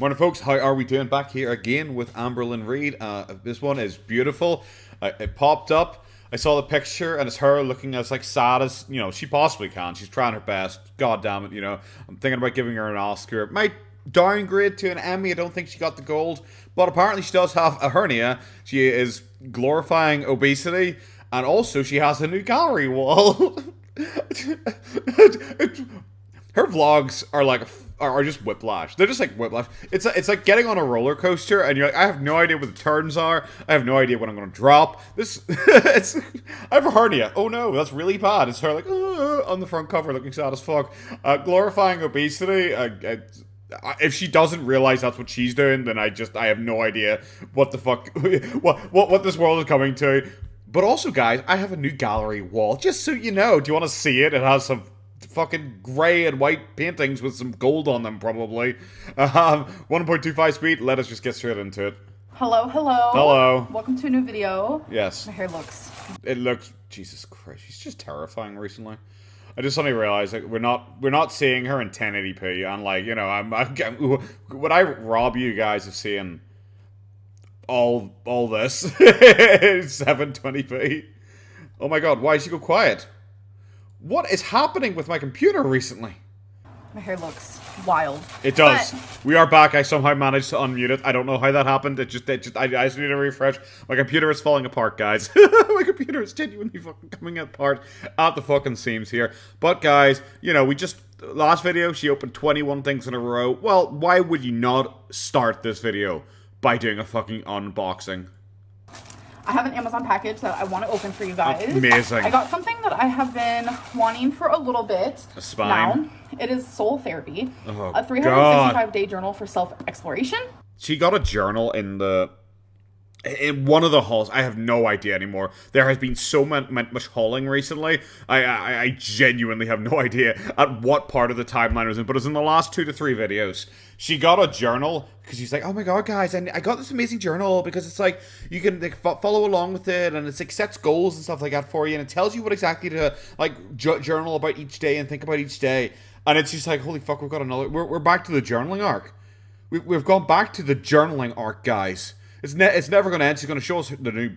Morning, folks. How are we doing? Back here again with Amberlynn Reid. This one is beautiful. It popped up. I saw the picture, and it's her looking as like sad as she possibly can. She's trying her best. God damn it, I'm thinking about giving her an Oscar. Might downgrade to an Emmy. I don't think she got the gold, but apparently she does have a hernia. She is glorifying obesity, and also she has a new gallery wall. Her vlogs are just whiplash. They're just like whiplash. It's like getting on a roller coaster and you're like, I have no idea what the turns are. I have no idea when I'm going to drop. I have a hernia. Oh no, that's really bad. It's her like on the front cover looking sad as fuck. Glorifying obesity. If she doesn't realize that's what she's doing, then I have no idea what the fuck what this world is coming to. But also, guys, I have a new gallery wall. Just so you know, do you want to see it? It has some fucking grey and white paintings with some gold on them, probably. 1.25 speed. Let us just get straight into it. Hello. Hello. Welcome to a new video. Yes. My hair looks... It looks... Jesus Christ. She's just terrifying recently. I just suddenly realized that we're not seeing her in 1080p. And would I rob you guys of seeing all this in 720p? Oh my god, why did she go quiet? What is happening with my computer recently? My hair looks wild. It does. But we are back. I somehow managed to unmute it. I don't know how that happened. I just need a refresh. My computer is falling apart, guys. My computer is genuinely fucking coming apart at the fucking seams here. But guys, last video, she opened 21 things in a row. Well, why would you not start this video by doing a fucking unboxing? I have an Amazon package that I want to open for you guys. Amazing. I got something that I have been wanting for a little bit. A spine. Now, it is Soul Therapy. Oh, a 365-day journal for self-exploration. She got a journal in one of the hauls. I have no idea anymore. There has been so much hauling recently. I genuinely have no idea at what part of the timeline it was in, but it was in the last 2 to 3 videos. She got a journal because she's like, oh my god, guys, and I got this amazing journal because it's like you can follow along with it, and it's like sets goals and stuff like that for you, and it tells you what exactly to like journal about each day and think about each day. And it's just like, holy fuck, we've got another. We're back to the journaling arc. We've gone back to the journaling arc, guys. It's never going to end. She's going to show us the new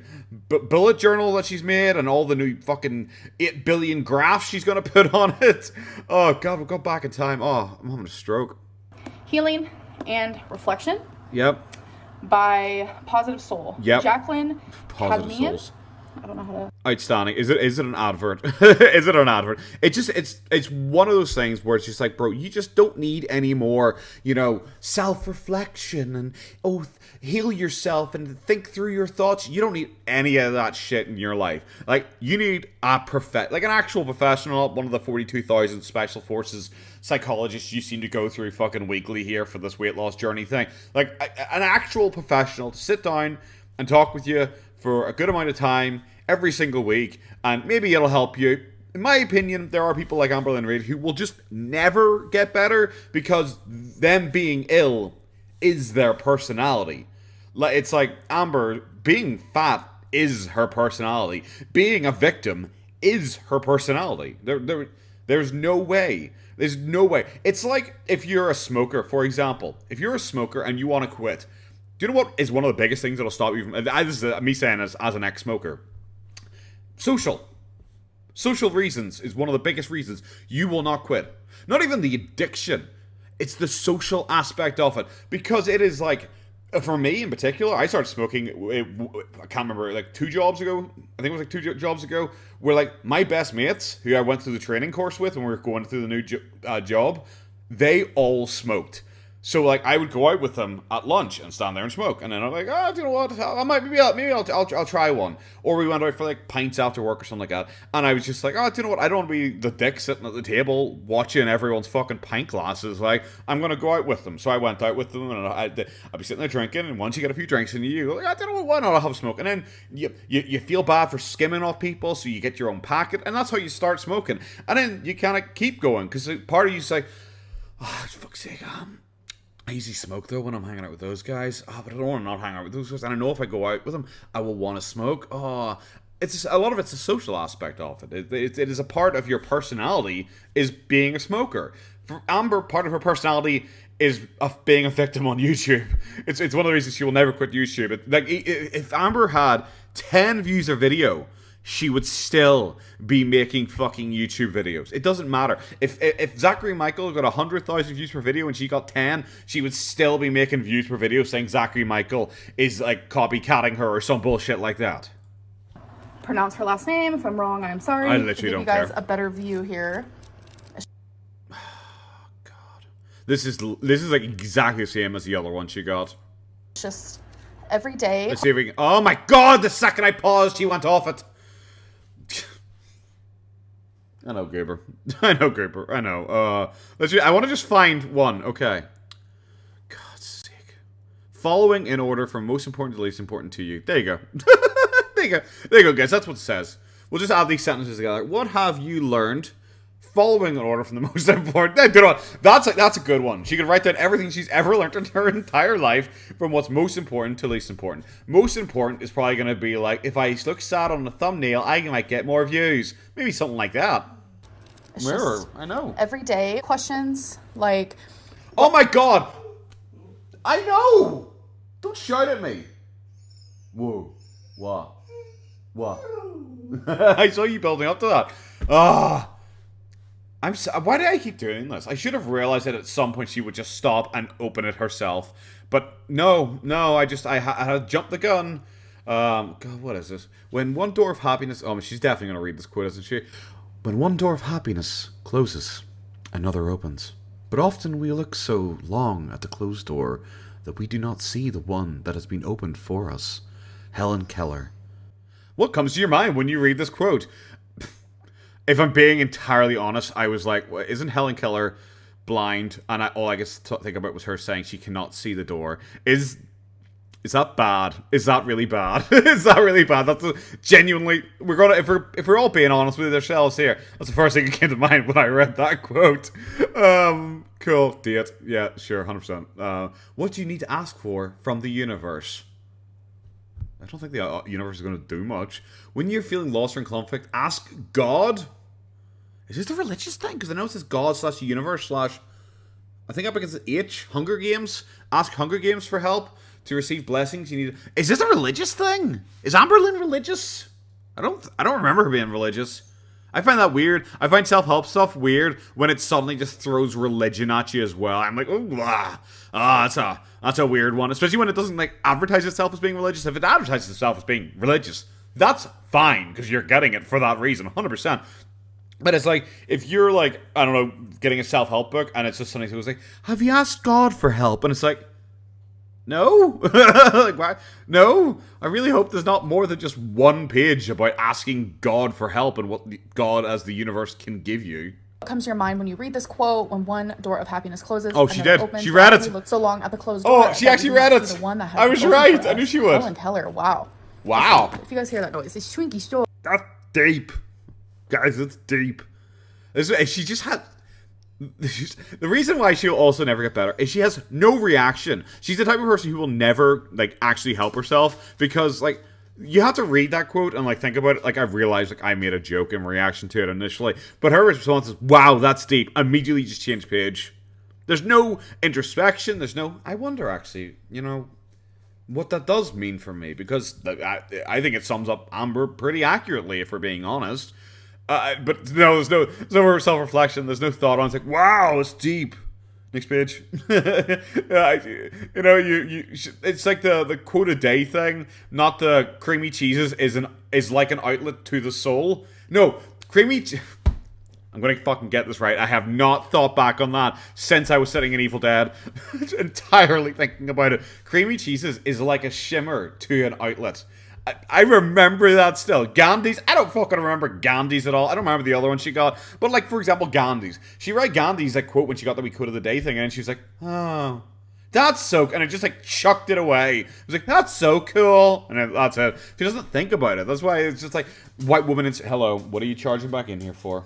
bullet journal that she's made and all the new fucking 8 billion graphs she's going to put on it. Oh, God, we've got back in time. Oh, I'm having a stroke. Healing and Reflection. Yep. By Positive Soul. Yep. Jacqueline Positive Cadmian. Souls. I don't know how to... Outstanding. Is it an advert? Is it an advert? It's one of those things where it's just like, bro, you just don't need any more, self-reflection and heal yourself and think through your thoughts. You don't need any of that shit in your life. Like, you need an actual professional, one of the 42,000 special forces psychologists you seem to go through fucking weekly here for this weight loss journey thing. Like, an actual professional to sit down and talk with you for a good amount of time every single week, and maybe it'll help you. In my opinion, there are people like Amberlynn Reid who will just never get better because them being ill is their personality. It's like Amber, being fat is her personality. Being a victim is her personality. There's no way. There's no way. It's like if you're a smoker, for example. If you're a smoker and you want to quit, do you know what is one of the biggest things that'll stop you from... This is me saying as an ex-smoker. Social reasons is one of the biggest reasons you will not quit. Not even the addiction. It's the social aspect of it. Because it is like... For me in particular, I started smoking, I can't remember, like 2 jobs ago. I think it was like 2 jobs ago. Where like my best mates, who I went through the training course with when we were going through the new job, they all smoked. So like I would go out with them at lunch and stand there and smoke, and then I'm like, do you know what? I'll try one. Or we went out for like pints after work or something like that, and I was just like, do you know what? I don't want to be the dick sitting at the table watching everyone's fucking pint glasses. Like, I'm gonna go out with them. So I went out with them, and I'd be sitting there drinking, and once you get a few drinks in you go, like, do you know what? Why not? I'll have a smoke. And then you feel bad for skimming off people, so you get your own packet, and that's how you start smoking. And then you kind of keep going because part of you's like, for fuck's sake, I usually smoke though when I'm hanging out with those guys. But I don't want to not hang out with those guys. And I know if I go out with them, I will want to smoke. It's just, a lot of it's a social aspect of it. It is a part of your personality is being a smoker. For Amber, part of her personality is being a victim on YouTube. It's one of the reasons she will never quit YouTube. Like, if Amber had 10 views a video, she would still be making fucking YouTube videos. It doesn't matter. If Zachary Michael got 100,000 views per video and she got 10, she would still be making views per video saying Zachary Michael is like copycatting her or some bullshit like that. Pronounce her last name. If I'm wrong, I'm sorry. I literally don't care. To give you guys a better view here. God. This is like exactly the same as the other one she got. Just every day. Let's see if we can... Oh my god, the second I paused, she went off it. I know, Goober. I know, Goober. I know. I want to just find one. Okay. God's sake. Following in order from most important to least important to you. There you go. There you go. There you go, guys. That's what it says. We'll just add these sentences together. What have you learned? Following in order from the most important. That's a good one. She could write down everything she's ever learned in her entire life from what's most important to least important. Most important is probably going to be like, if I look sad on the thumbnail, I might get more views. Maybe something like that. Mirror, I know. Every day questions like, oh my god! I know! Don't shout at me. Whoa. What? I saw you building up to that. Why did I keep doing this? I should have realized that at some point she would just stop and open it herself. But no, I had jumped the gun. God, what is this? When one door of happiness... Oh, she's definitely going to read this quote, isn't she? When one door of happiness closes, another opens. But often we look so long at the closed door that we do not see the one that has been opened for us. Helen Keller. What comes to your mind when you read this quote? If I'm being entirely honest, I was like, well, isn't Helen Keller blind? And all I guess think about was her saying she cannot see the door. Is that bad? Is that really bad? Is that really bad? That's genuinely... If we're all being honest with ourselves here, that's the first thing that came to mind when I read that quote. Cool. Date. Yeah, sure, 100%. What do you need to ask for from the universe? I don't think the universe is going to do much. When you're feeling lost or in conflict, ask God. Is this a religious thing? Because I know it says God/universe/ I think up against the H. Hunger Games. Ask Hunger Games for help. To receive blessings, you need... Is this a religious thing? Is Amberlynn religious? I don't remember her being religious. I find that weird. I find self-help stuff weird when it suddenly just throws religion at you as well. I'm like, that's a weird one. Especially when it doesn't like advertise itself as being religious. If it advertises itself as being religious, that's fine because you're getting it for that reason, 100%. But it's like, if you're like, I don't know, getting a self-help book and it's just something that was like, have you asked God for help? And it's like, no? Like, why? No? I really hope there's not more than just one page about asking God for help and what God as the universe can give you. What comes to your mind when you read this quote? When one door of happiness closes, oh, she did. She read it. Looked so long at the closed door. Oh, she actually read it. I was right. I knew she would. Helen Keller. Wow. Wow. If you guys hear that noise, it's Schwinky Store. That's deep, guys. It's deep. She just had. The reason why she'll also never get better is she has no reaction. She's the type of person who will never like actually help herself because like you have to read that quote and like think about it. Like I've realized like I made a joke in reaction to it initially, but her response is, "Wow, that's deep." Immediately just change page. There's no introspection. There's no. I wonder actually, what that does mean for me because I think it sums up Amber pretty accurately if we're being honest. But no, there's no self-reflection. There's no thought on. It's like, wow, it's deep. Next page. It's like the quote a day thing, not the creamy cheeses is like an outlet to the soul. No, I'm gonna fucking get this right. I have not thought back on that since I was sitting in Evil Dead, entirely thinking about it. Creamy cheeses is like a shimmer to an outlet. I remember that still. Gandhi's, I don't fucking remember Gandhi's at all. I don't remember the other one she got. But like, for example, Gandhi's. She read Gandhi's like quote when she got the wee quote of the day thing, and she was like, oh, that's so... And it just like chucked it away. It was like, that's so cool. And then that's it. She doesn't think about it. That's why it's just like, white woman, hello, what are you charging back in here for?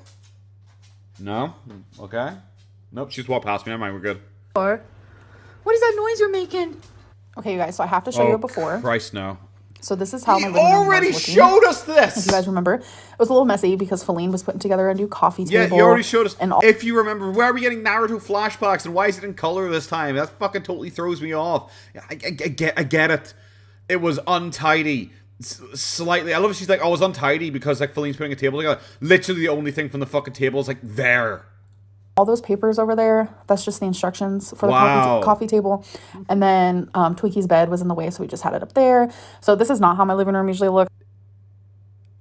No? Okay. Nope, she just walked past me. Never mind, we're good. What is that noise you're making? Okay, you guys, so I have to show you before. Christ, no. So this is how He my living room already was looking. showed us this. If you guys remember, it was a little messy because Feline was putting together a new coffee table. Yeah, you already showed us. And If you remember, where are we getting Naruto flashbacks, and why is it in color this time? That fucking totally throws me off. I get it. It was untidy. Slightly. I love it. She's like, oh, it was untidy because like Feline's putting a table together. Literally the only thing from the fucking table is like there. all those papers over there, that's just the instructions for the coffee table. And then Tweaky's bed was in the way, so we just had it up there. So this is not how my living room usually looks.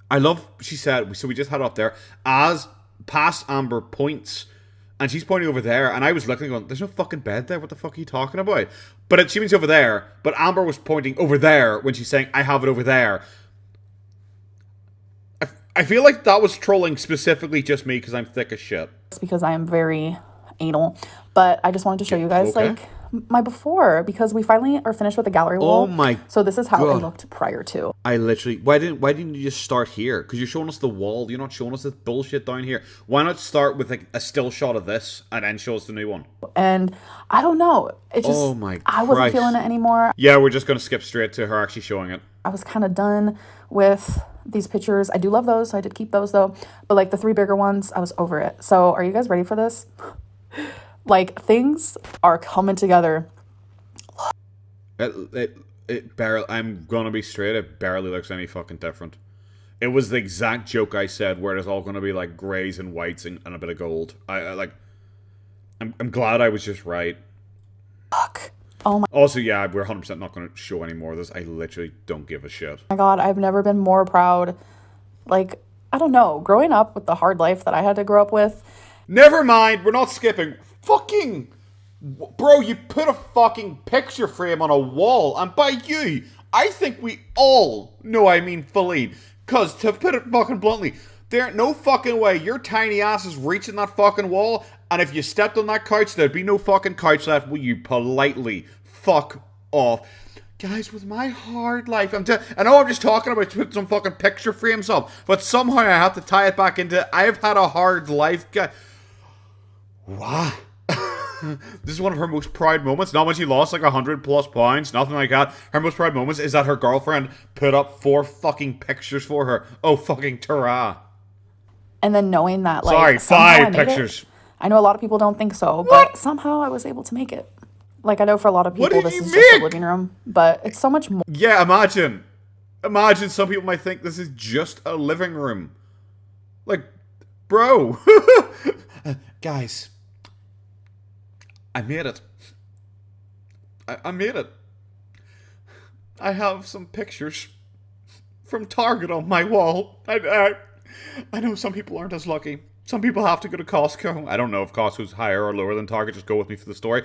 I love, she said, so we just had it up there. As past Amber points, and she's pointing over there, and I was looking going, there's no fucking bed there, what the fuck are you talking about? But she means over there, but Amber was pointing over there when she's saying, I have it over there. I feel like that was trolling specifically just me because I'm thick as shit. It's because I am very anal. But I just wanted to show you guys like my before, because we finally are finished with the gallery wall. Oh my So this is how it looked prior to. I literally, why didn't you just start here? Because you're showing us the wall, you're not showing us this bullshit down here. Why not start with like a still shot of this and then show us the new one? And I don't know, it just, oh my I wasn't feeling it anymore. Yeah, we're just going to skip straight to her actually showing it. I was kind of done with these pictures. I do love those, so I did keep those though. But like the 3 bigger ones, I was over it. So are you guys ready for this? Like, things are coming together. It barely, I'm gonna be straight, it barely looks any fucking different. It was the exact joke I said, where it's all gonna be like greys and whites and a bit of gold. I'm glad I was just right. Fuck. Oh my. Also, yeah, we're 100% not gonna show any more of this. I literally don't give a shit. Oh my god, I've never been more proud. Like, I don't know, growing up with the hard life that I had to grow up with. Never mind, we're not skipping. Fucking... Bro, you put a fucking picture frame on a wall, and by you, I think we all know I mean Feline. Because, to put it fucking bluntly, there ain't no fucking way your tiny ass is reaching that fucking wall, and if you stepped on that couch, there'd be no fucking couch left. Will you politely fuck off? Guys, with my hard life, I know I'm just talking about putting some fucking picture frames up, but somehow I have to tie it back into, I've had a hard life, guy. What? This is one of her most proud moments. Not when she lost like 100+ pounds, nothing like that. Her most proud moments is that her girlfriend put up 4 fucking pictures for her. Oh, fucking ta-ra. And then knowing that, like, sorry, 5 pictures. I know a lot of people don't think so, but somehow I was able to make it. Like, I know for a lot of people this is just a living room, but it's so much more. Yeah, imagine. Imagine some people might think this is just a living room. Like, bro. Guys. I made it. I made it. I have some pictures from Target on my wall. I know some people aren't as lucky. Some people have to go to Costco. I don't know if Costco's higher or lower than Target. Just go with me for the story.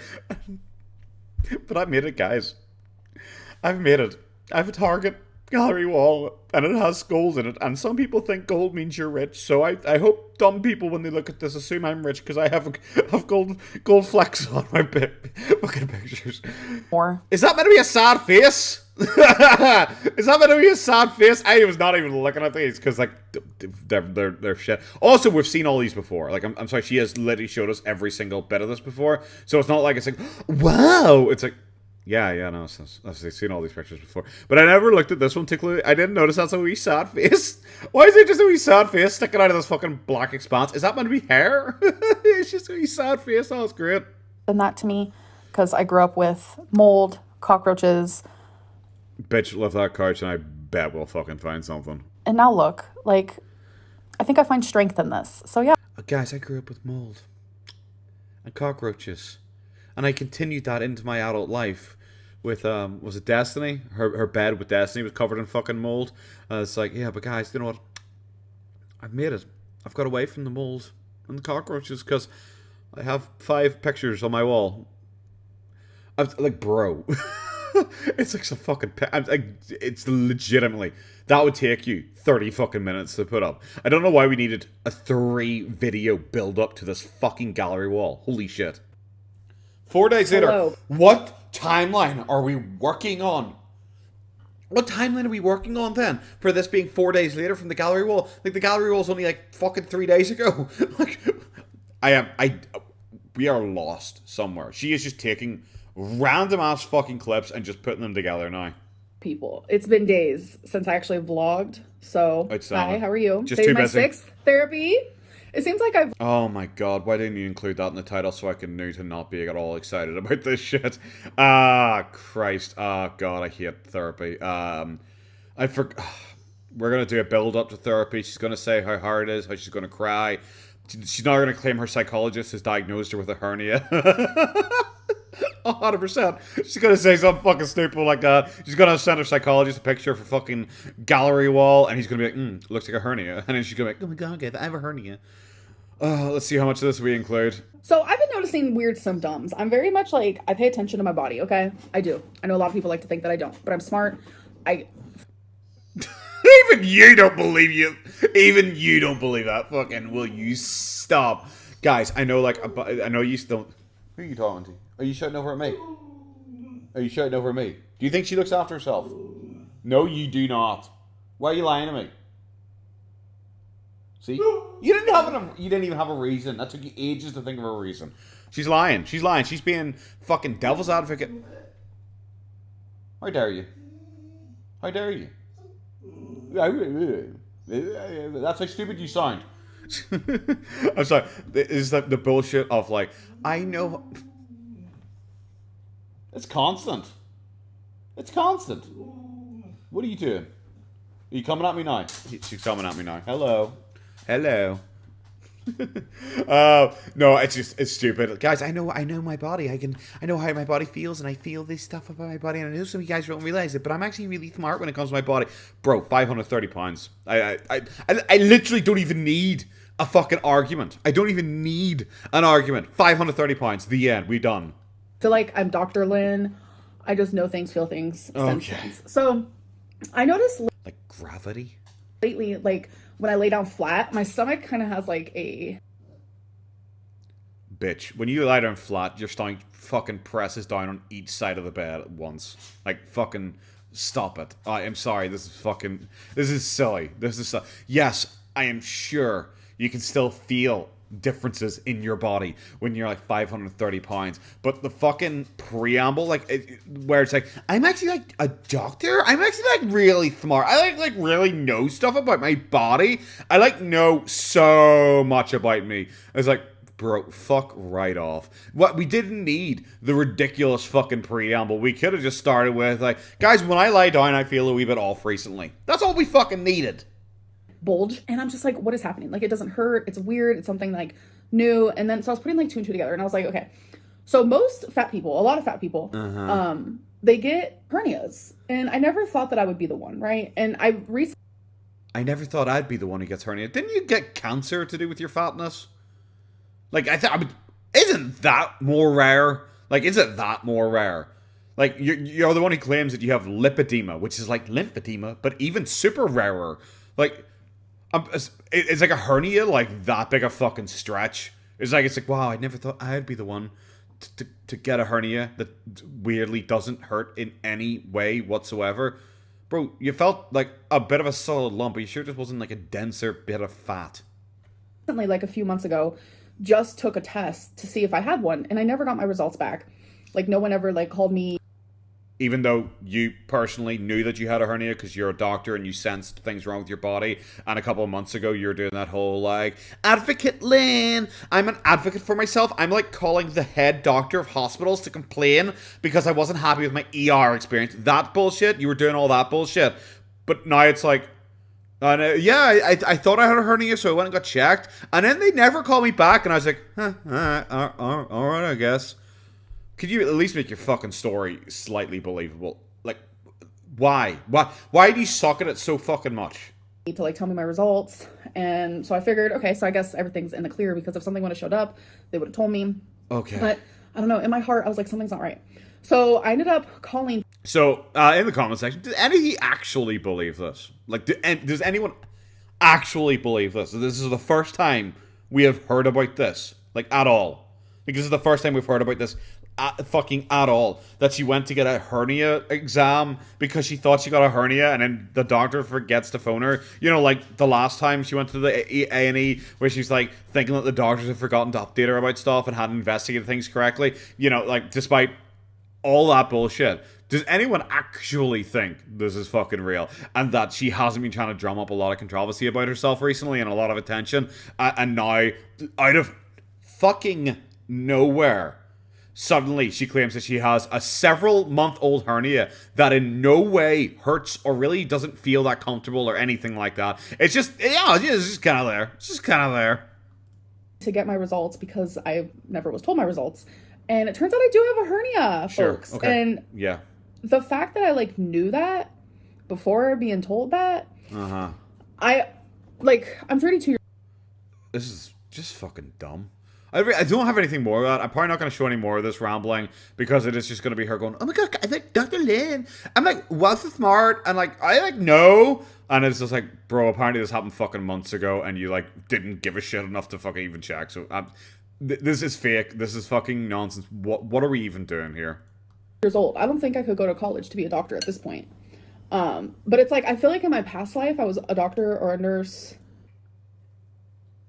But I made it, guys. I've made it. I have a Target gallery wall, and it has gold in it, and some people think gold means you're rich, so I hope dumb people, when they look at this, assume I'm rich, because I have gold flecks on my fucking pictures. Is that meant to be a sad face? Is that meant to be a sad face? I was not even looking at these, because, like, they're shit. Also, we've seen all these before. Like, I'm sorry, she has literally showed us every single bit of this before, so it's not like it's like, wow! It's like, yeah, no, I've seen all these pictures before. But I never looked at this one particularly. I didn't notice that's a wee sad face. Why is it just a wee sad face sticking out of this fucking black expanse? Is that meant to be hair? It's just a wee sad face. Oh, it's great. And that to me, because I grew up with mold, cockroaches. Bitch, left that couch and I bet we'll fucking find something. And now look, like, I think I find strength in this. So yeah. Guys, I grew up with mold and cockroaches. And I continued that into my adult life with, was it Destiny? Her bed with Destiny was covered in fucking mold. It's like, yeah, but guys, you know what? I've made it. I've got away from the mold and the cockroaches because I have 5 pictures on my wall. I'm like, bro. It's like some fucking... it's legitimately... That would take you 30 fucking minutes to put up. I don't know why we needed a 3-video build-up to this fucking gallery wall. Holy shit. 4 days later, what timeline are we working on? What timeline are we working on then? For this being 4 days later from the gallery wall? Like, the gallery wall's only like fucking 3 days ago. Like, we are lost somewhere. She is just taking random ass fucking clips and just putting them together now. people. It's been days since I actually vlogged. So, hi, how are you? Just too my busy. 6th therapy. It seems like I've... Oh my god, why didn't you include that in the title so I can know to not be at all excited about this shit? Ah, Christ. Ah, god, I hate therapy. We're gonna do a build up to therapy. She's gonna say how hard it is, how she's gonna cry. She's not gonna claim her psychologist has diagnosed her with a hernia. 100%. She's gonna say something fucking stupid like that. She's gonna send her psychologist a picture of her fucking gallery wall, and he's gonna be like, looks like a hernia. And then she's gonna be like, oh my god, I have a hernia. Let's see how much of this we include. So I've been noticing weird symptoms. I'm very much like, I pay attention to my body, okay? I do. I know a lot of people like to think that I don't, but I'm smart. Even you don't believe you. Even you don't believe that. Fucking will you stop? Guys, I know I know you still... Who are you talking to? Are you shouting over at me? Are you shouting over at me? Do you think she looks after herself? No, you do not. Why are you lying to me? See? You didn't even have a reason. That took you ages to think of a reason. She's lying. She's lying. She's being fucking devil's advocate. How dare you? How dare you? That's how stupid you sound. I'm sorry. It's like the bullshit of like, I know. It's constant. It's constant. What are you doing? Are you coming at me now? She's coming at me now. Hello. Hello. No, it's stupid. Guys, I know my body. I know how my body feels, and I feel this stuff about my body, and I know some of you guys don't realize it, but I'm actually really smart when it comes to my body. Bro, 530 pounds. I literally don't even need a fucking argument. I don't even need an argument. 530 pounds. The end. We done. I feel like I'm Dr. Lynn. I just know things, feel things, sense things. So I noticed like gravity lately, like when I lay down flat, my stomach kind of has like a... Bitch, when you lie down flat, your stomach fucking presses down on each side of the bed at once. Like, fucking stop it. I'm sorry, this is silly. Yes, I am sure you can still feel differences in your body when you're like 530 pounds, but the fucking preamble, like where it's like, I'm actually like a doctor, I'm actually like really smart, I like really know stuff about my body, I like know so much about me. It's like, bro, fuck right off. What we didn't need the ridiculous fucking preamble. We could have just started with like, guys, when I lie down I feel a wee bit off recently. That's all we fucking needed. Bulge, and I'm just like, what is happening? Like, it doesn't hurt, it's weird, it's something like new. And then so I was putting like 2 and 2 together, and I was like, okay, so most fat people, a lot of fat people, they get hernias, and I never thought that I would be the one, right? And I never thought I'd be the one who gets hernia. Didn't you get cancer to do with your fatness? Like, isn't that more rare? Like, is it that more rare? Like, you're the one who claims that you have lipedema, which is like lymphedema, but even super rarer. Like, it's like a hernia, like that big a fucking stretch. It's like, wow, I never thought I'd be the one to get a hernia that weirdly doesn't hurt in any way whatsoever. Bro, you felt like a bit of a solid lump, but you sure just wasn't like a denser bit of fat. Recently, like a few months ago, just took a test to see if I had one, and I never got my results back. Like, no one ever like called me. Even though you personally knew that you had a hernia because you're a doctor and you sensed things wrong with your body, and a couple of months ago you were doing that whole like, Advocate Lynn, I'm an advocate for myself. I'm like calling the head doctor of hospitals to complain because I wasn't happy with my ER experience. That bullshit, you were doing all that bullshit. But now it's like, I thought I had a hernia, so I went and got checked, and then they never called me back, and I was like, alright, I guess. Could you at least make your fucking story slightly believable? Like, why? Why do you suck at it so fucking much? To like tell me my results, and so I figured, okay, so I guess everything's in the clear, because if something would have showed up, they would have told me. Okay. But I don't know, in my heart, I was like, something's not right. So I ended up calling. So in the comment section, does anybody actually believe this? Like, does anyone actually believe this? This is the first time we have heard about this, like, at all. Like, this is the first time we've heard about this at all, that she went to get a hernia exam because she thought she got a hernia, and then the doctor forgets to phone her. You know, like the last time she went to the A&E, where she's like thinking that the doctors had forgotten to update her about stuff and hadn't investigated things correctly. You know, like, despite all that bullshit, Does anyone actually think this is fucking real? And that she hasn't been trying to drum up a lot of controversy about herself recently and a lot of attention, and now, out of fucking nowhere, suddenly she claims that she has a several-month-old hernia that in no way hurts or really doesn't feel that comfortable or anything like that. It's just, yeah, it's just kind of there. It's just kind of there. To get my results because I never was told my results. And it turns out I do have a hernia, folks. Sure. Okay. And yeah. The fact that I, like, knew that before being told that, I'm 32 years. This is just fucking dumb. I don't have anything more of that. I'm probably not going to show any more of this rambling because it is just going to be her going, oh my god, I like Dr. Lynn. I'm like, what's the smart? And like, I like, no. And it's just like, bro, apparently this happened fucking months ago and you like didn't give a shit enough to fucking even check. So this is fake. This is fucking nonsense. What are we even doing here? Years old. I don't think I could go to college to be a doctor at this point. But it's like, I feel like in my past life, I was a doctor or a nurse.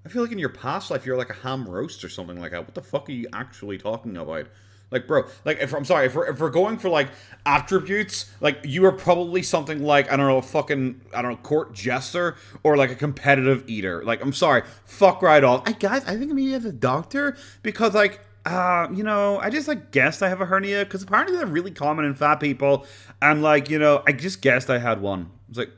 I feel like in your past life, you're like a ham roast or something like that. What the fuck are you actually talking about? Like, bro, like, if we're going for, like, attributes, like, you were probably something like, I don't know, a fucking, court jester, or, like, a competitive eater. Like, I'm sorry, fuck right off. Guys, I think maybe as a doctor, because, like, I just, like, guessed I have a hernia, because apparently they're really common in fat people, and, like, I just guessed I had one. I was like,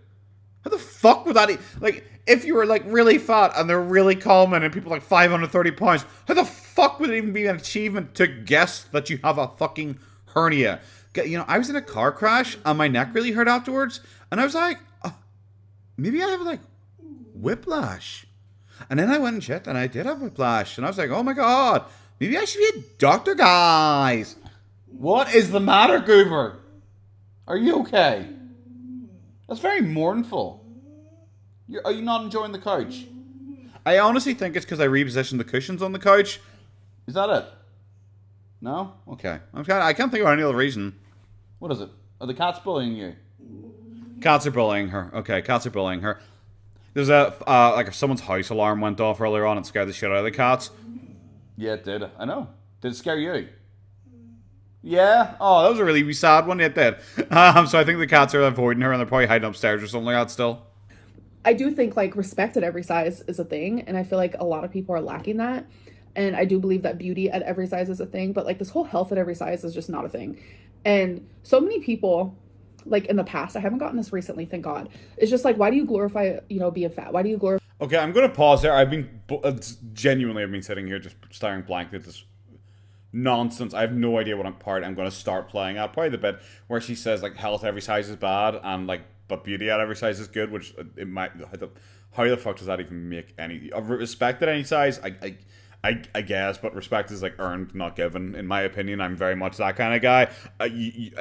how the fuck would that, like, if you were, like, really fat and they're really common and people like 530 pounds, how the fuck would it even be an achievement to guess that you have a fucking hernia? I was in a car crash and my neck really hurt afterwards. And I was like, maybe I have, like, whiplash. And then I went and checked and I did have whiplash. And I was like, oh my god, maybe I should be a doctor, guys. What is the matter, Goober? Are you okay? That's very mournful. Are you not enjoying the couch? I honestly think it's because I repositioned the cushions on the couch. Is that it? No? Okay. I can't think of any other reason. What is it? Are the cats bullying you? Cats are bullying her. Okay, cats are bullying her. There's like if someone's house alarm went off earlier on and scared the shit out of the cats. Yeah, it did. I know. Did it scare you? Yeah? Oh, that was a really sad one. It did. So I think the cats are avoiding her and they're probably hiding upstairs or something like that still. I do think, like, respect at every size is a thing, and I feel like a lot of people are lacking that, and I do believe that beauty at every size is a thing, but, like, this whole health at every size is just not a thing. And so many people, like, in the past, I haven't gotten this recently, thank God, it's just like, why do you glorify, being fat? Why do you glorify... Okay, I'm going to pause there. I've been sitting here just staring blankly at this nonsense. I have no idea what part I'm going to start playing at. Probably the bit where she says, like, health every size is bad, and, like, but beauty at every size is good, which it might... How the fuck does that even make any... Respect at any size, I guess, but respect is, like, earned, not given. In my opinion, I'm very much that kind of guy.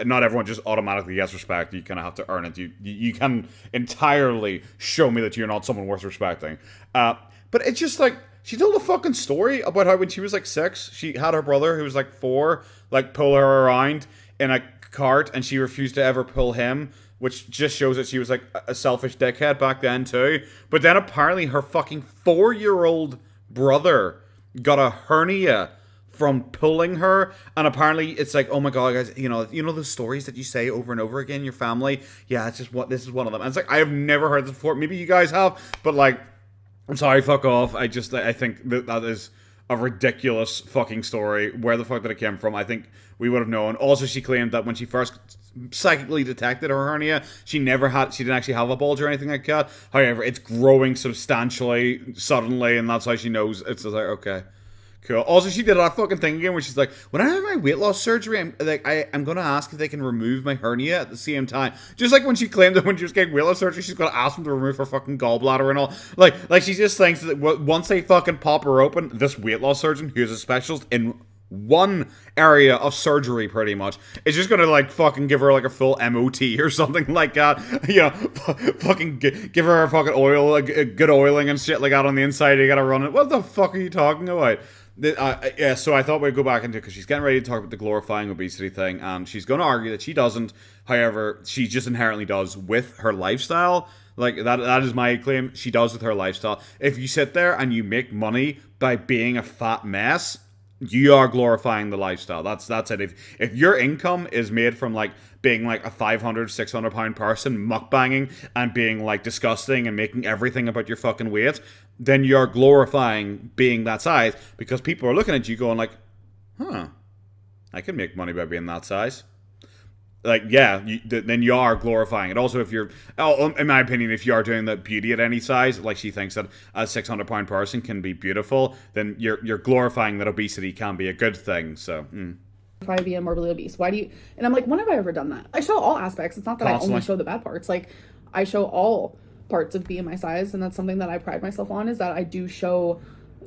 Not everyone just automatically gets respect. You kind of have to earn it. You can entirely show me that you're not someone worth respecting. But it's just, like... She told a fucking story about how when she was, like, 6, she had her brother, who was, like, 4, like, pull her around in a cart, and she refused to ever pull him, which just shows that she was, like, a selfish dickhead back then, too. But then apparently her fucking 4-year-old brother got a hernia from pulling her, and apparently it's like, oh my god, guys, you know the stories that you say over and over again in your family? Yeah, this is one of them. And it's like, I have never heard this before. Maybe you guys have, but, like, I'm sorry, fuck off. I think that is a ridiculous fucking story. Where the fuck did it come from? I think we would have known. Also, she claimed that when she first psychically detected her hernia, she didn't actually have a bulge or anything like that. However, it's growing substantially, suddenly, and that's how she knows. It's just like, okay, cool. Also, she did that fucking thing again where she's like, when I have my weight loss surgery, I'm going to ask if they can remove my hernia at the same time. Just like when she claimed that when she was getting weight loss surgery, she's going to ask them to remove her fucking gallbladder and all. Like she just thinks that once they fucking pop her open, this weight loss surgeon, who's a specialist in one area of surgery pretty much, is just gonna like fucking give her like a full MOT or something like that. Fucking give her a fucking oil, a good oiling and shit like that on the inside. You gotta run it. What the fuck are you talking about? Yeah, so I thought we'd go back into it because she's getting ready to talk about the glorifying obesity thing, and she's going to argue that she doesn't. However, she just inherently does with her lifestyle. Like, that is my claim. She does with her lifestyle. If you sit there and you make money by being a fat mess, You are glorifying the lifestyle. That's it. If your income is made from like being like a 500, 600 pound person mukbanging and being like disgusting and making everything about your fucking weight, then you're glorifying being that size because people are looking at you going like, huh, I can make money by being that size. Like, yeah, then you are glorifying it. Also, if you're, in my opinion, if you are doing the beauty at any size, like she thinks that a 600 pound person can be beautiful, then you're glorifying that obesity can be a good thing. So, If I be morbidly obese, why do you? And I'm like, when have I ever done that? I show all aspects. It's not that Constantly. I only show the bad parts. Like, I show all parts of being my size, and that's something that I pride myself on. Is that I do show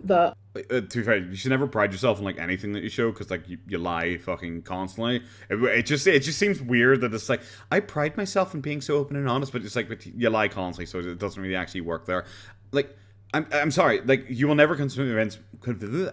the. To be fair, you should never pride yourself on like anything that you show because like you lie fucking constantly. It just seems weird that it's like I pride myself in being so open and honest, but it's like but you lie constantly, so it doesn't really actually work there. Like I'm sorry, like you will never convince.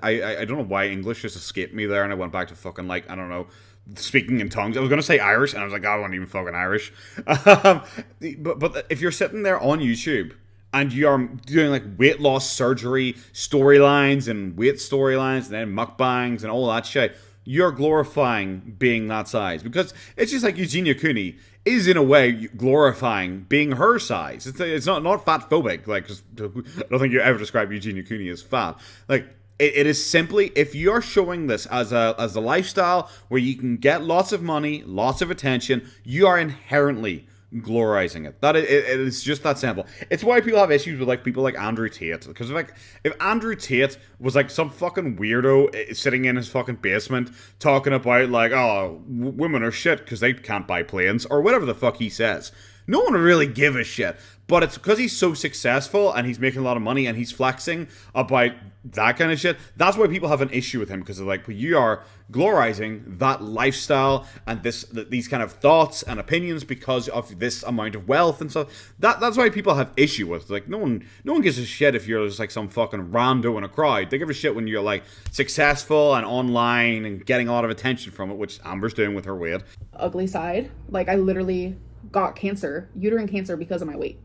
I don't know why English just escaped me there, and I went back to fucking like I don't know. Speaking in tongues. I was going to say Irish, and I was like, I wasn't even fucking Irish. But if you're sitting there on YouTube and you are doing like weight loss surgery storylines and weight storylines and then mukbangs and all that shit, you're glorifying being that size. Because it's just like Eugenia Cooney is in a way glorifying being her size. It's not fat phobic. Like, I don't think you ever describe Eugenia Cooney as fat. Like, it is simply, if you're showing this as a lifestyle where you can get lots of money, lots of attention, you are inherently glorizing it. That it is just that simple. It's why people have issues with like people like Andrew Tate. Because like if Andrew Tate was like some fucking weirdo sitting in his fucking basement talking about like, oh, women are shit because they can't buy planes or whatever the fuck he says, no one would really give a shit. But it's because he's so successful and he's making a lot of money and he's flexing about that kind of shit. That's why people have an issue with him, because they're like, well, you are glorizing that lifestyle and these kind of thoughts and opinions because of this amount of wealth and stuff. That's why people have issue with it. Like no one gives a shit if you're just like some fucking rando in a crowd. They give a shit when you're like successful and online and getting a lot of attention from it, which Amber's doing with her weight. Ugly side. Like I literally got cancer, uterine cancer, because of my weight.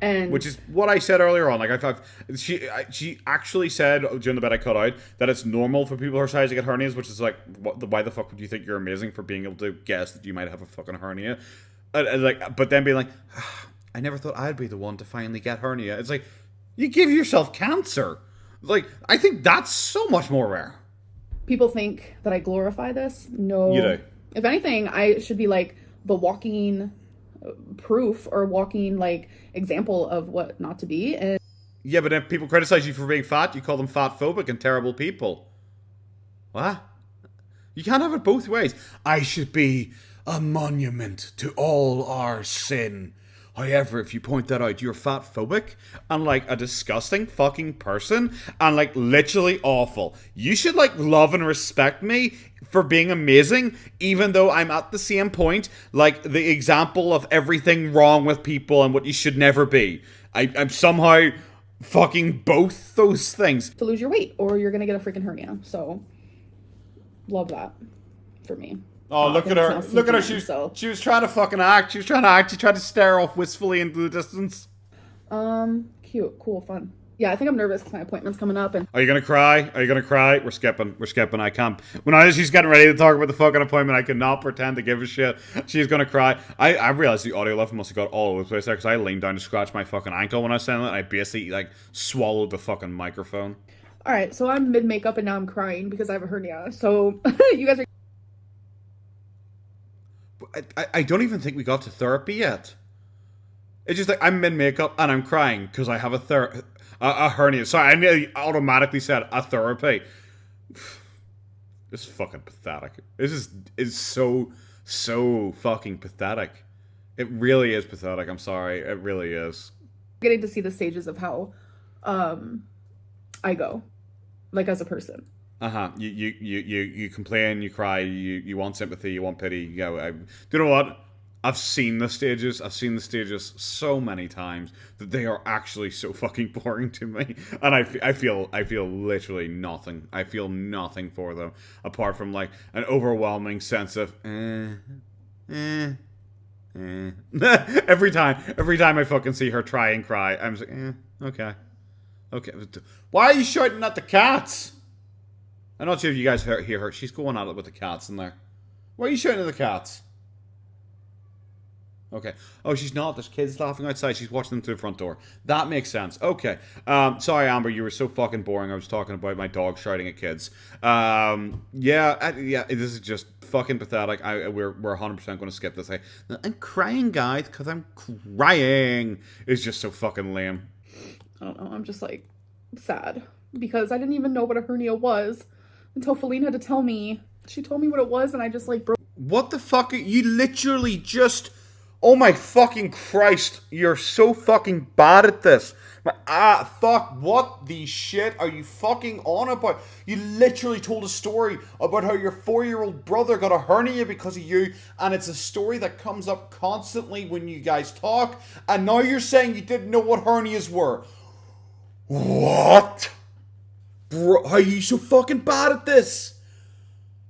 And which is what I said earlier on. Like she actually said during the bit I cut out that it's normal for people her size to get hernias, which is like, why the fuck would you think you're amazing for being able to guess that you might have a fucking hernia? Like, but then being like, I never thought I'd be the one to finally get hernia. It's like, you give yourself cancer. Like, I think that's so much more rare. People think that I glorify this. No. You do. If anything, I should be like the walking proof or walking like example of what not to be. And yeah, but if people criticize you for being fat, you call them fat phobic and terrible people. What? You can't have it both ways. I should be a monument to all our sin. However, if you point that out, you're fat phobic and like a disgusting fucking person and like literally awful. You should like love and respect me for being amazing, even though I'm at the same point, like the example of everything wrong with people and what you should never be. I'm somehow fucking both those things. To lose your weight or you're gonna get a freaking hernia. So love that for me. Oh, look at her. Look at her. She was trying to fucking act. She tried to stare off wistfully into the distance. Cute, cool, fun. Yeah, I think I'm nervous because my appointment's coming up. And are you gonna cry? Are you gonna cry? We're skipping. I can't. When she's getting ready to talk about the fucking appointment, I cannot pretend to give a shit. She's gonna cry. I realized the audio level must have got all over the place there because I leaned down to scratch my fucking ankle when I was saying that. And I basically like swallowed the fucking microphone. All right, so I'm mid makeup and now I'm crying because I have a hernia. So you guys are. I don't even think we got to therapy yet. It's just like I'm mid makeup and I'm crying because I have a hernia. Sorry, I nearly automatically said a therapy. This is fucking pathetic. This is so fucking pathetic. It really is pathetic. I'm sorry. It really is. Getting to see the stages of how I go, like as a person. You complain, you cry, you want sympathy, you want pity. You know, do you know what? I've seen the stages. I've seen the stages so many times that they are actually so fucking boring to me, and I feel literally nothing. I feel nothing for them apart from like an overwhelming sense of every time I fucking see her try and cry, I'm just like, okay. Why are you shouting at the cats? I'm not sure if you guys hear her. She's going at it with the cats in there. Why are you shouting at the cats? Okay. Oh, she's not. There's kids laughing outside. She's watching them through the front door. That makes sense. Okay. Sorry, Amber. You were so fucking boring. I was talking about my dog shouting at kids. Yeah. This is just fucking pathetic. We're 100% going to skip this. I'm crying, guys, because I'm crying. It's just so fucking lame. I don't know. I'm just like sad because I didn't even know what a hernia was until Feline had to tell me. She told me what it was, and I just like broke. What the fuck? You literally just. Oh my fucking Christ, you're so fucking bad at this. Fuck, what the shit are you fucking on about? You literally told a story about how your 4-year-old brother got a hernia because of you, and it's a story that comes up constantly when you guys talk, and now you're saying you didn't know what hernias were. What? Bro, how are you so fucking bad at this?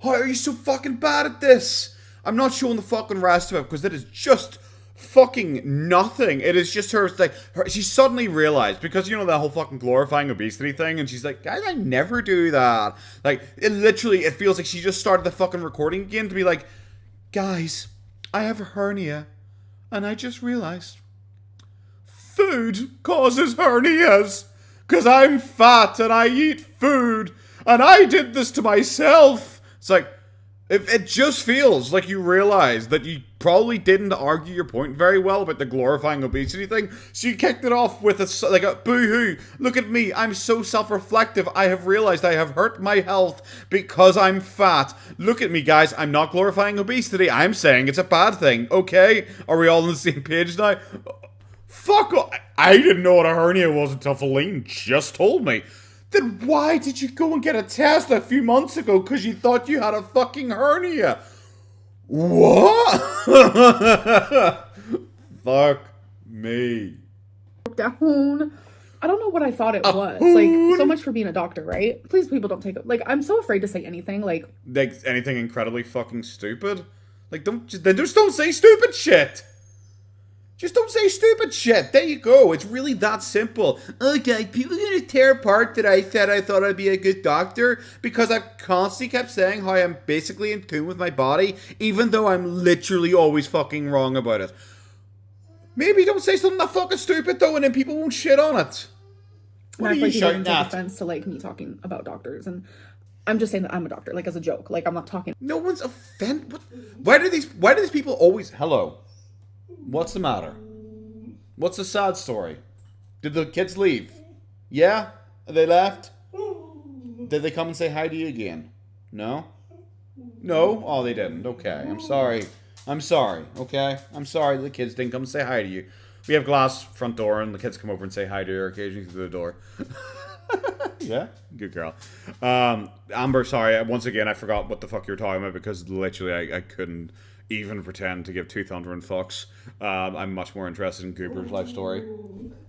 How are you so fucking bad at this? I'm not showing the fucking rest of it because that is just fucking nothing. It is just her, like, she suddenly realized, because, you know, that whole fucking glorifying obesity thing, and she's like, guys, I never do that. Like, it feels like she just started the fucking recording again to be like, guys, I have a hernia, and I just realized food causes hernias, because I'm fat and I eat food, and I did this to myself. It's like, it just feels like you realize that you probably didn't argue your point very well about the glorifying obesity thing, so you kicked it off with a boo-hoo, look at me, I'm so self-reflective, I have realized I have hurt my health because I'm fat. Look at me, guys, I'm not glorifying obesity, I'm saying it's a bad thing, okay? Are we all on the same page now? Fuck off. I didn't know what a hernia was until Feline just told me. Then why did you go and get a test a few months ago because you thought you had a fucking hernia? What? Fuck me. Down. I don't know what I thought it was. Like, so much for being a doctor, right? Please, people don't take it. Like, I'm so afraid to say anything. Like anything incredibly fucking stupid. Like, just don't say stupid shit. Just don't say stupid shit. There you go. It's really that simple. Okay, people are going to tear apart that I said I thought I'd be a good doctor because I constantly kept saying how I'm basically in tune with my body, even though I'm literally always fucking wrong about it. Maybe don't say something that fucking stupid though, and then people won't shit on it. What are you shouting at? Take offense to like me talking about doctors, and I'm just saying that I'm a doctor, like as a joke. Like I'm not talking. No one's offended. Why do these people always? Hello. What's the matter? What's the sad story? Did the kids leave? Yeah? They left? Did they come and say hi to you again? No? No? Oh, they didn't. Okay. I'm sorry. Okay? I'm sorry the kids didn't come and say hi to you. We have glass front door and the kids come over and say hi to her occasionally through the door. Yeah? Good girl. Amber, sorry. Once again, I forgot what the fuck you were talking about because literally I couldn't even pretend to give two thundering fucks. I'm much more interested in Goober's life story,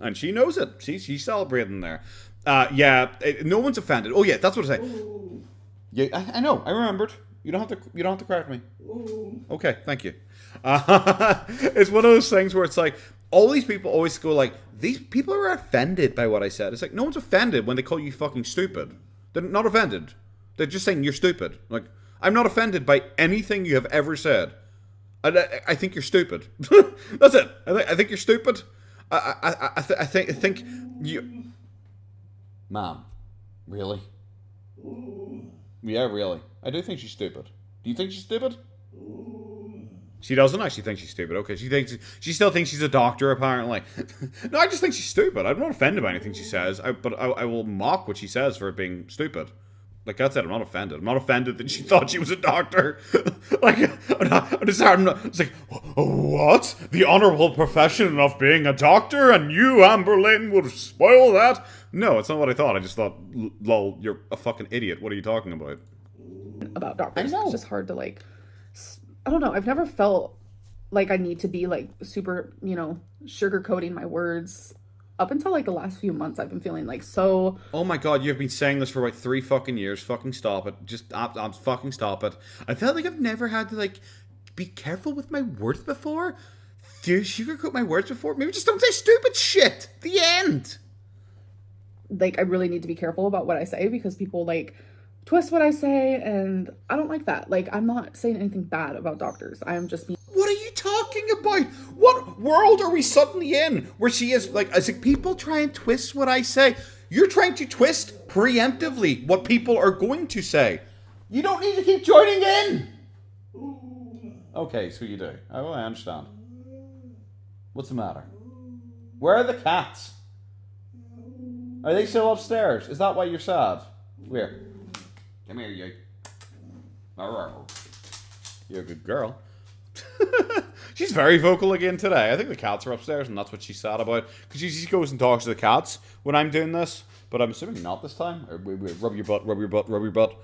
and she knows it. She's celebrating there. No one's offended. Oh yeah, that's what I say. Yeah, I know. I remembered. You don't have to correct me. Okay, thank you. It's one of those things where it's like all these people always go like, these people are offended by what I said. It's like no one's offended when they call you fucking stupid. They're not offended. They're just saying you're stupid. Like I'm not offended by anything you have ever said. I think you're stupid. That's it. I think you're stupid. I think you... Mom. Really? Yeah, really. I do think she's stupid. Do you think she's stupid? She doesn't actually think she's stupid. Okay, she still thinks she's a doctor, apparently. No, I just think she's stupid. I'm not offended by anything she says, but I will mock what she says for being stupid. Like I said, I'm not offended. I'm not offended that she thought she was a doctor. Like, it's like, what? The honorable profession of being a doctor, and you, Amberlynn, would spoil that? No, it's not what I thought. I just thought, lol, you're a fucking idiot. What are you talking about? About doctors. It's just hard to like, I don't know. I've never felt like I need to be like super, sugarcoating my words. Up until like the last few months, I've been feeling like so... Oh my god, you've been saying this for about 3 fucking years. Fucking stop it. Just fucking stop it. I felt like I've never had to like be careful with my words before. Do you sugarcoat my words before? Maybe just don't say stupid shit. The end. Like I really need to be careful about what I say because people like twist what I say, and I don't like that. Like, I'm not saying anything bad about doctors. I am just being. What are you talking about? What world are we suddenly in where she is like, as like people try and twist what I say? You're trying to twist preemptively what people are going to say. You don't need to keep joining in. Okay, so you do. I understand. What's the matter? Where are the cats? Are they still upstairs? Is that why you're sad? Where? Come here, you. You're a good girl. She's very vocal again today. I think the cats are upstairs, and that's what she's sad about. Because she just goes and talks to the cats when I'm doing this. But I'm assuming not this time. Or, rub your butt, rub your butt, rub your butt.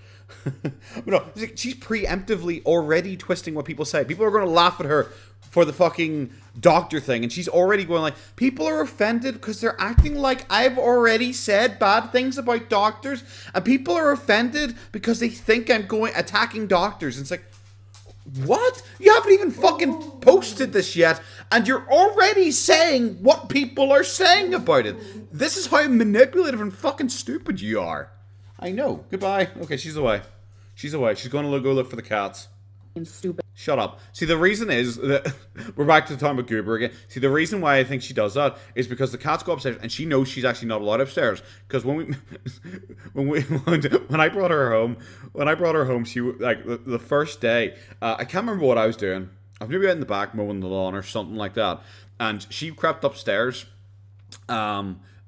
But no, she's preemptively already twisting what people say. People are going to laugh at her for the fucking doctor thing. And she's already going like, people are offended because they're acting like I've already said bad things about doctors. And people are offended because they think I'm going attacking doctors. And it's like, what? You haven't even fucking posted this yet, and you're already saying what people are saying about it. This is how manipulative and fucking stupid you are. I know. Goodbye. Okay, she's away. She's away. She's going to go look for the cats. Stupid. Shut up. See, the reason is that we're back to the time with Goober again. See, the reason why I think she does that is because the cats go upstairs and she knows she's actually not allowed upstairs. Because when I brought her home, she like the first day. I can't remember what I was doing. I was maybe out in the back mowing the lawn or something like that, and she crept upstairs.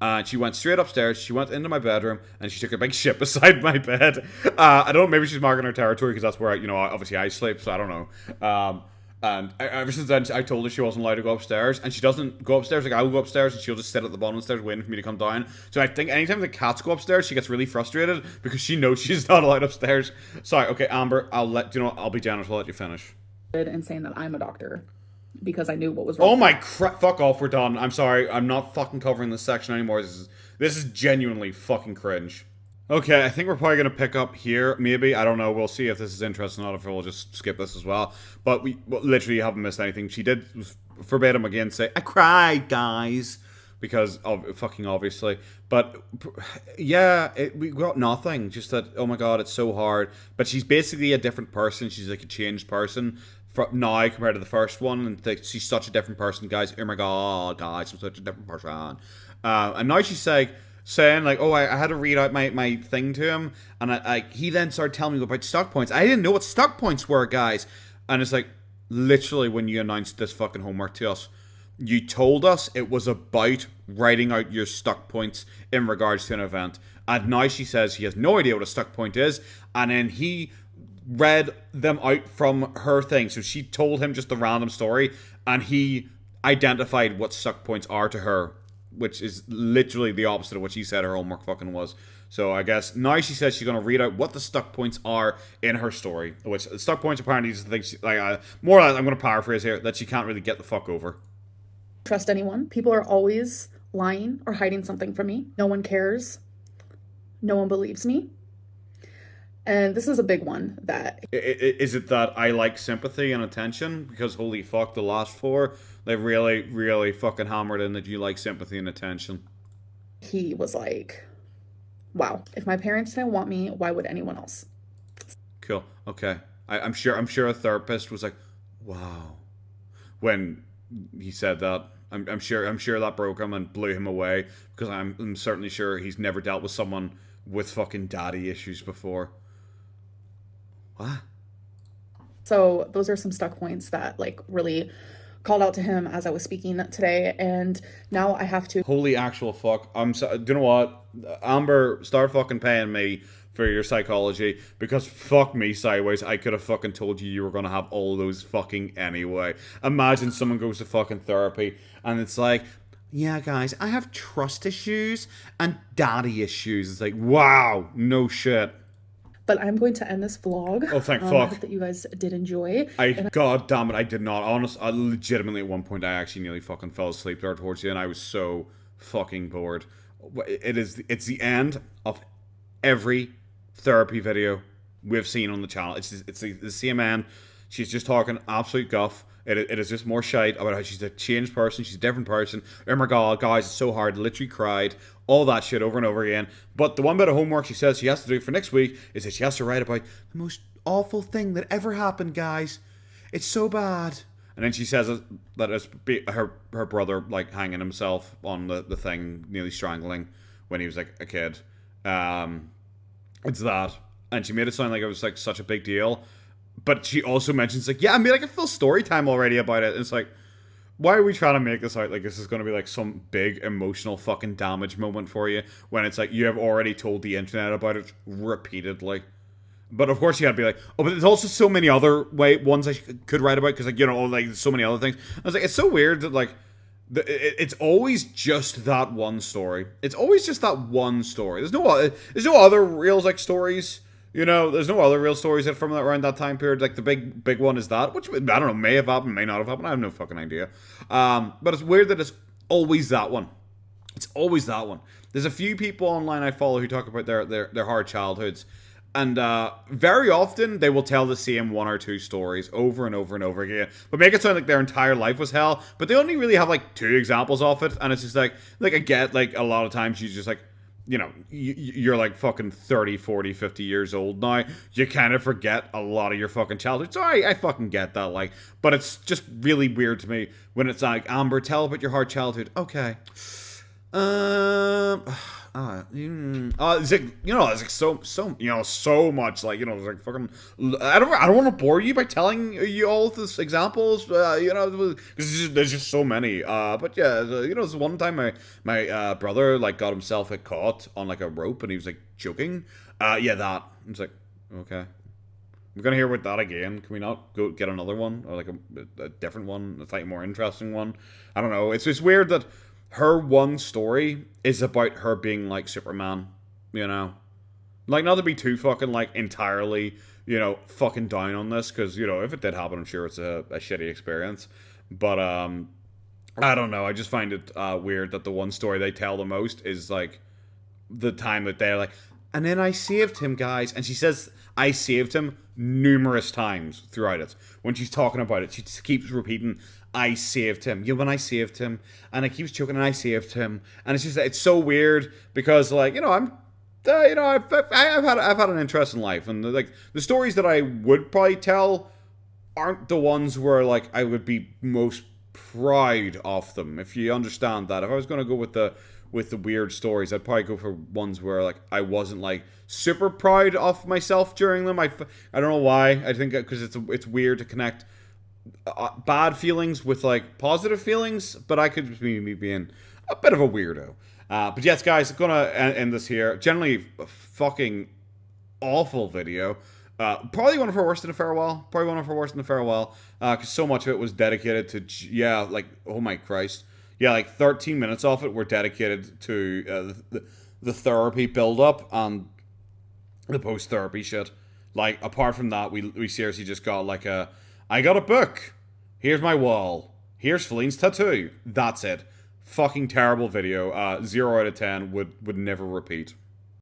And she went straight upstairs, she went into my bedroom, and she took a big shit beside my bed. I don't know, maybe she's marking her territory, because that's where, obviously I sleep, so I don't know. And ever since then, I told her she wasn't allowed to go upstairs, and she doesn't go upstairs. Like, I'll go upstairs, and she'll just sit at the bottom of the stairs waiting for me to come down. So I think anytime the cats go upstairs, she gets really frustrated, because she knows she's not allowed upstairs. Sorry, okay, Amber, I'll be generous, I'll let you finish. And saying that I'm a doctor. Because I knew what was wrong. Oh my crap, fuck off, we're done. I'm sorry, I'm not fucking covering this section anymore. This is genuinely fucking cringe. Okay, I think we're probably going to pick up here, maybe. I don't know, we'll see if this is interesting or not, if we'll just skip this as well. But we literally haven't missed anything. She did verbatim again say, I cried, guys. Because of fucking obviously. But yeah, we got nothing. Just that, oh my god, it's so hard. But she's basically a different person. She's like a changed person now compared to the first one, and she's such a different person, guys. Oh my god, guys, I'm such a different person. And now she's saying like, oh, I had to read out my thing to him, and he then started telling me about stock points. I didn't know what stock points were, guys. And it's like, literally, when you announced this fucking homework to us, you told us it was about writing out your stock points in regards to an event, and now she says he has no idea what a stock point is, and then he read them out from her thing. So she told him just a random story, and he identified what stuck points are to her, which is literally the opposite of what she said her homework fucking was. So I guess now she says she's going to read out what the stuck points are in her story, which stuck points apparently is the thing she, more or less, I'm going to paraphrase here, that she can't really get the fuck over. Trust anyone. People are always lying or hiding something from me. No one cares. No one believes me. And this is a big one. That is it that I like sympathy and attention? Because holy fuck, the last four, they really, really fucking hammered in that you like sympathy and attention. He was like, wow, if my parents didn't want me, why would anyone else? Cool. Okay. I'm sure a therapist was like, wow, when he said that. I'm sure that broke him and blew him away, because I'm certainly sure he's never dealt with someone with fucking daddy issues before. What? So those are some stuck points that like really called out to him as I was speaking today, and now I have to. Holy actual fuck! Do you know what, Amber? Start fucking paying me for your psychology, because fuck me sideways, I could have fucking told you were gonna have all those fucking anyway. Imagine someone goes to fucking therapy and it's like, yeah guys, I have trust issues and daddy issues. It's like, wow, no shit. But I'm going to end this vlog. Oh, thank fuck. I hope that you guys did enjoy. God damn it, I did not. I legitimately at one point I actually nearly fucking fell asleep there towards you, and I was so fucking bored. It's the end of every therapy video we've seen on the channel. It's the same man She's just talking absolute guff. It is just more shite about how she's a changed person. She's a different person. Oh my god, guys, it's so hard. Literally cried. All that shit over and over again. But the one bit of homework she says she has to do for next week is that she has to write about the most awful thing that ever happened, guys. It's so bad. And then she says that it's her brother, like, hanging himself on the thing, nearly strangling when he was, like, a kid. It's that. And she made it sound like it was, like, such a big deal. But she also mentions, like, yeah, I made, like, a full story time already about it. And it's like, why are we trying to make this out like this is going to be, like, some big emotional fucking damage moment for you, when it's like, you have already told the internet about it repeatedly. But, of course, you had to be like, oh, but there's also so many other ones I could write about, because, like, you know, like, there's so many other things. I was like, it's so weird that, like, it's always just that one story. It's always just that one story. There's no other real, like, stories. You know, there's no other real stories from around that time period. Like, the big one is that, which, I don't know, may have happened, may not have happened. I have no fucking idea. But it's weird that it's always that one. It's always that one. There's a few people online I follow who talk about their hard childhoods. And very often, they will tell the same one or two stories over and over and over again. But make it sound like their entire life was hell. But they only really have, like, 2 examples of it. And it's just like I get, like, a lot of times you just, like, you know, you're like fucking 30, 40, 50 years old now. You kind of forget a lot of your fucking childhood. So I fucking get that, like. But it's just really weird to me when it's like, Amber, tell about your hard childhood. Okay. It's like, you know, it's like so you know, so much, like, you know, it's like fucking. I don't want to bore you by telling you all of these examples, you know, because there's just so many. But yeah, you know, this one time my brother, like, got himself, like, caught on, like, a rope, and he was, like, choking. Yeah, that. It's like, okay, we're gonna hear about that again. Can we not go get another one, or like a different one, a slightly more interesting one? I don't know. It's just weird that her one story is about her being, like, Superman, you know? Like, not to be too fucking, like, entirely, you know, fucking down on this, because, you know, if it did happen, I'm sure it's a shitty experience. But, I don't know, I just find it weird that the one story they tell the most is, like, the time that they're like, and then I saved him, guys. And she says, I saved him numerous times throughout it. When she's talking about it, she just keeps repeating, I saved him. You know, when I saved him. And I keeps choking, and I saved him. And it's just, it's so weird, because, like, you know, I'm, you know, I've had an interesting life. And, like, the stories that I would probably tell aren't the ones where, like, I would be most proud of them, if you understand that. If I was going to go with the weird stories, I'd probably go for ones where, like, I wasn't, like, super proud of myself during them. I don't know why. I think because it's weird to connect bad feelings with, like, positive feelings, but I could just be me being a bit of a weirdo. But yes, guys, I'm gonna end this here. Generally, a fucking awful video. Probably one of her worst in a farewell. Because so much of it was dedicated to, yeah, like, oh my Christ. Yeah, like 13 minutes off it were dedicated to the therapy build-up and the post-therapy shit. Like, apart from that, we seriously just got, like, I got a book. Here's my wall. Here's Feline's tattoo. That's it. Fucking terrible video. 0 out of 10. Would never repeat.